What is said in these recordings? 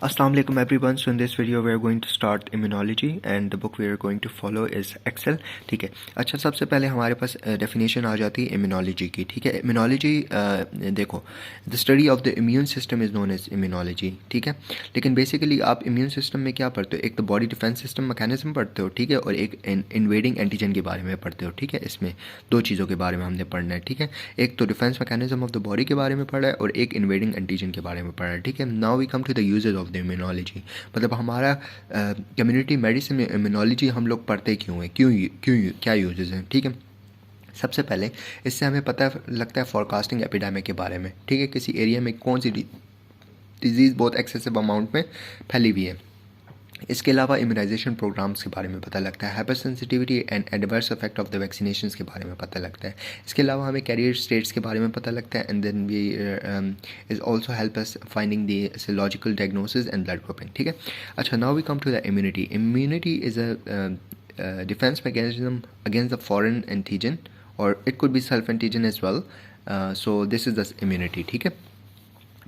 Assalamu alaikum everyone. So in this video we are going to start immunology and the book we are going to follow is Excel. ठीक है. अच्छा, सबसे पहले हमारे पास definition आ जाती है इम्यूनोलॉजी की. ठीक है. इम्यूनोलॉजी देखो, the study of the immune system is known as immunology. ठीक है. लेकिन बेसिकली आप इम्यून सिस्टम में क्या पढ़ते हो? एक तो बॉडी डिफेंस सिस्टम मैकेनिज्म पढ़ते हो, ठीक है, और एक इन्वेडिंग एंटीजन के बारे में पढ़ते हो. ठीक है. इसमें दो चीज़ों के बारे में हमने पढ़ना है. ठीक है. एक तो defence mechanism of the body के बारे में पढ़ा है और एक इन्वेडिंग एंटीजन के बारे में पढ़ा है. ठीक है. Now we come to the uses of the immunology. मतलब हमारा कम्युनिटी मेडिसिन में इम्यूनोलॉजी हम लोग पढ़ते क्यों हैं, क्यों क्या यूजेस हैं. ठीक है. सबसे पहले इससे हमें पता लगता है फॉरकास्टिंग एपिडेमिक के बारे में. ठीक है. किसी एरिया में कौन सी डिजीज़ बहुत एक्सेसिव अमाउंट में फैली हुई है. इसके अलावा इम्यूनाइजेशन प्रोग्राम्स के बारे में पता लगता है. Hyper sensitivity and adverse effect of the vaccinations के बारे में पता लगता है. इसके अलावा हमें कैरियर स्टेट्स के बारे में पता लगता है. And then we is also help us finding the serological diagnosis and blood grouping. ठीक है. अच्छा, now we come to the immunity. Immunity is a defence mechanism against the foreign antigen और it could be self antigen as well. So this is the immunity. ठीक है.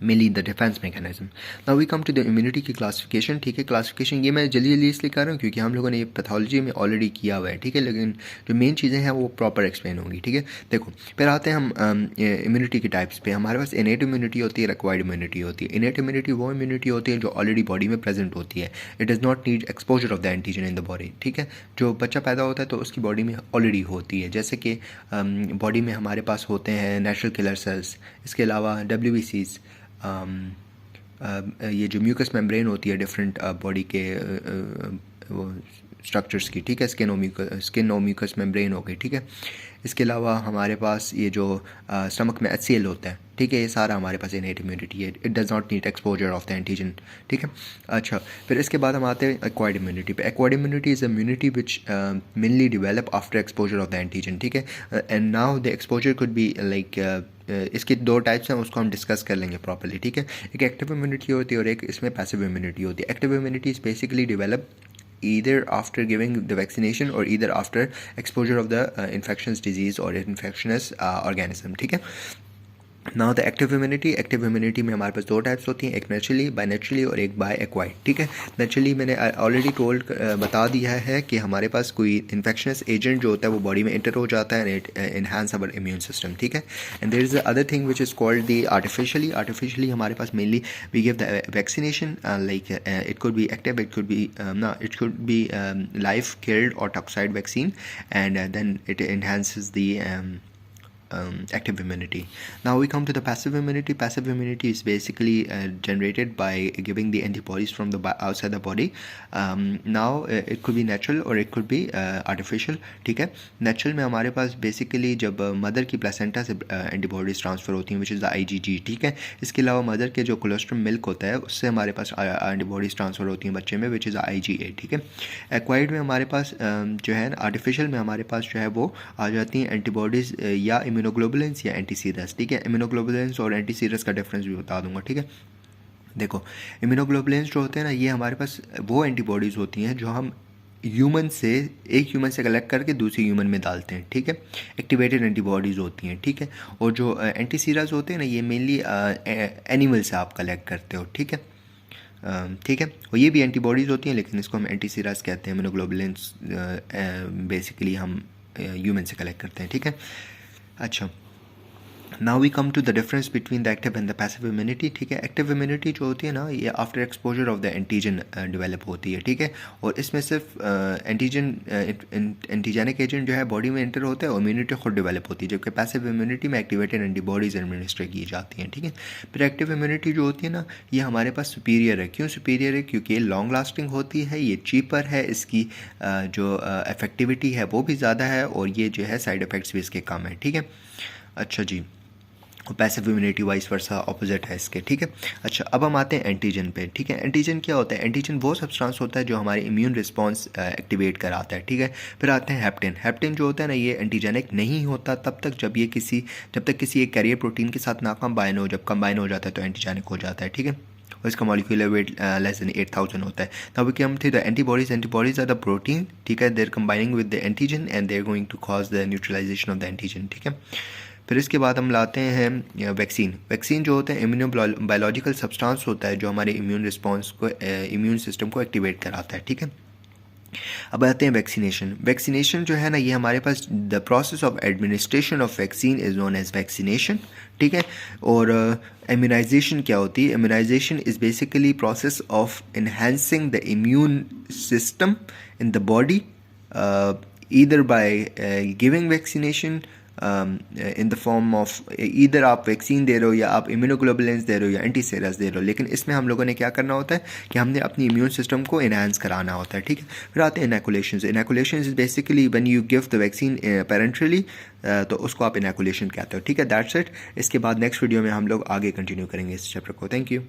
Mainly the defence mechanism. Now we come to the immunity की classification. ठीक है. Classification ये मैं जल्दी इसलिए कर रहा हूँ क्योंकि हम लोगों ने ये पैथोलॉजी में ऑलरेडी किया हुआ है. ठीक है. लेकिन जो मेन चीज़ें हैं वो प्रॉपर एक्सप्लेन होंगी. ठीक है. देखो, फिर आते हैं हम इम्यूनिटी के टाइप्स पे. हमारे पास इनेट इम्यूनिटी होती है, एक्वायर्ड इम्यूनिटी होती है. इनेट इम्यूनिटी वो इम्यूनिटी होती है जो ऑलरेडी बॉडी में प्रेजेंट होती है. It does not need exposure of the antigen in the body. ठीक है. जो बच्चा पैदा होता है तो उसकी बॉडी में ऑलरेडी होती है. जैसे कि बॉडी में हमारे पास होते हैं नेचुरल किलर सेल्स. इसके अलावा WBCs, ये जो म्यूकस मेम्ब्रेन होती है डिफरेंट बॉडी के वो स्ट्रक्चर्स की. ठीक है. स्किन और म्यूकस मेम्ब्रेन हो गई. ठीक है. इसके अलावा हमारे पास ये जो स्टमक में HCl होता है. ठीक है. ये सारा हमारे पास इनेट इम्यूनिटी है. It does not need exposure of the antigen. ठीक है. अच्छा, फिर इसके बाद हम आते हैं एक्वायर्ड इम्यूनिटी पे. Acquired immunity is immunity which mainly develop after exposure of the antigen. ठीक है. And now the exposure could be like इसके दो टाइप्स हैं, उसको हम डिस्कस कर लेंगे प्रॉपर्ली. ठीक है. एक एक्टिव इम्यूनिटी होती है और एक इसमें पैसिव इम्यूनिटी होती है. Active immunity is basically develop either after giving the vaccination or either after exposure of the infectious disease or infectious organism. ठीक है. नाउ द एक्टिव इम्यूनिटी में हमारे पास दो टाइप्स होती हैं, एक नेचुरली, बाय नेचुरली और एक बाय एक्वायर्ड. ठीक है. नेचुरली मैंने ऑलरेडी बता दिया है कि हमारे पास कोई इन्फेक्शनस एजेंट जो होता है वो बॉडी में एंटर हो जाता है and it enhance our immune system. ठीक है. And there is the other thing which is called the artificially हमारे पास mainly we give the vaccination like it could be active, it could be life killed और toxoid vaccine and then it enhances the active immunity. Now we come to the passive immunity. Passive immunity is basically generated by giving the antibodies from the outside the body. Now it could be natural or it could be artificial. ठीक है. Natural में हमारे पास basically जब mother की placenta से antibodies transfer होती हैं which is the IgG. ठीक है. इसके अलावा मदर के जो कोलेस्ट्रॉल मिल्क होता है उससे हमारे पास एंटीबॉडीज ट्रांसफ़र होती हैं बच्चे में which is IgA. ठीक है. एक्वायर्ड में हमारे पास जो है आर्टिफिशियल में हमारे पास जो है वो आ जाती हैं एंटीबॉडीज़ या इम्यूनोग्लोबुलिन्स या एंटीसीरस. ठीक है. इम्यूनोग्लोबुलिन्स और एंटीसीरस का डिफरेंस भी बता दूंगा. ठीक है. देखो, इम्यूनोग्लोबुलिन्स जो होते हैं ना, ये हमारे पास वो एंटीबॉडीज़ होती हैं जो हम एक ह्यूमन से कलेक्ट करके दूसरे ह्यूमन में डालते हैं. ठीक है. एक्टिवेटेड एंटीबॉडीज़ होती हैं. ठीक है. और जो एंटीसीरस होते हैं ना, ये मेनली एनिमल से आप कलेक्ट करते हो. ठीक है. ठीक है. और ये भी एंटीबॉडीज़ होती हैं लेकिन इसको हम एंटीसीरस कहते हैं. इम्यूनोग्लोबुलिन्स बेसिकली हम ह्यूमन से कलेक्ट करते हैं. ठीक है. अच्छा, now we come to the difference between the active and the passive immunity. ठीक है. एक्टिव इम्यूनिटी जो होती है ना, ये after exposure of the antigen develop होती है. ठीक है. और इसमें सिर्फ एंटीजेनिक एजेंट जो है बॉडी में एंटर होता है और इम्यूनिटी खुद डेवलप होती है, जबकि पैसिव इम्यूनिटी में एक्टिवेटेड एंटीबॉडीज एडमिनिस्टर की जाती हैं. ठीक है. फिर एक्टिव इम्यूनिटी जो होती है ना, ये हमारे पास सुपीरियर है. क्यों सुपीरियर है? क्योंकि ये लॉन्ग लास्टिंग होती है, ये चीपर है, इसकी जो इफेक्टिविटी है वो भी ज़्यादा है और ये जो है साइड इफ़ेक्ट्स भी इसके कम है. ठीक है. अच्छा जी. और passive immunity vice versa opposite है इसके. ठीक है. अच्छा, अब हम आते हैं एंटीजन पे. ठीक है. एंटीजन क्या होता है? एंटीजन वो सब्सटेंस होता है जो हमारे इम्यून रिस्पॉन्स एक्टिवेट कराता है. ठीक है. फिर आते हैं हेप्टेन. हेप्टेन जो होता है ना, ये एंटीजेनिक नहीं होता तब तक जब तक किसी एक कैरियर प्रोटीन के साथ ना कंबाइन हो. जब कंबाइन हो जाता है तो एंटीजेनिक हो जाता है. ठीक है. और इसका मॉलिक्यूलर वेट लेस देन 8000 होता है. Now we come to the antibodies. Antibodies are the protein. ठीक है. They are combining with the antigen and they are going to cause the neutralization of the antigen. ठीक है. फिर इसके बाद हम लाते हैं वैक्सीन। वैक्सीन जो होते हैं इम्यूनो बायोलॉजिकल सब्सटेंस होता है जो हमारे इम्यून रिस्पॉन्स को इम्यून सिस्टम को एक्टिवेट कराता है, ठीक है। अब आते हैं वैक्सीनेशन। वैक्सीनेशन जो है ना, ये हमारे पास the process of administration of vaccine is known as vaccination, ठीक है। और इम्यूनाइजेशन क्या होती है? Immunization is basically process of enhancing the immune system in the body either by giving vaccination in the form of either आप vaccine दे रहे हो या आप इम्यूनोग्लोबुलिन्स दे रहे हो या एंटीसेरस दे रहे हो। लेकिन इसमें हम लोगों ने क्या करना होता है कि हमने अपनी इम्यून सिस्टम को इनहेंस कराना होता है, ठीक है। फिर आते हैं inoculations. Inoculations is basically when you give the vaccine parenterally, तो उसको आप इनैकुलेशन कहते हो, ठीक है। That's it. इसके बाद नेक्स्ट वीडियो में हम लोग आगे कंटिन्यू करेंगे इस चैप्टर को। Thank you.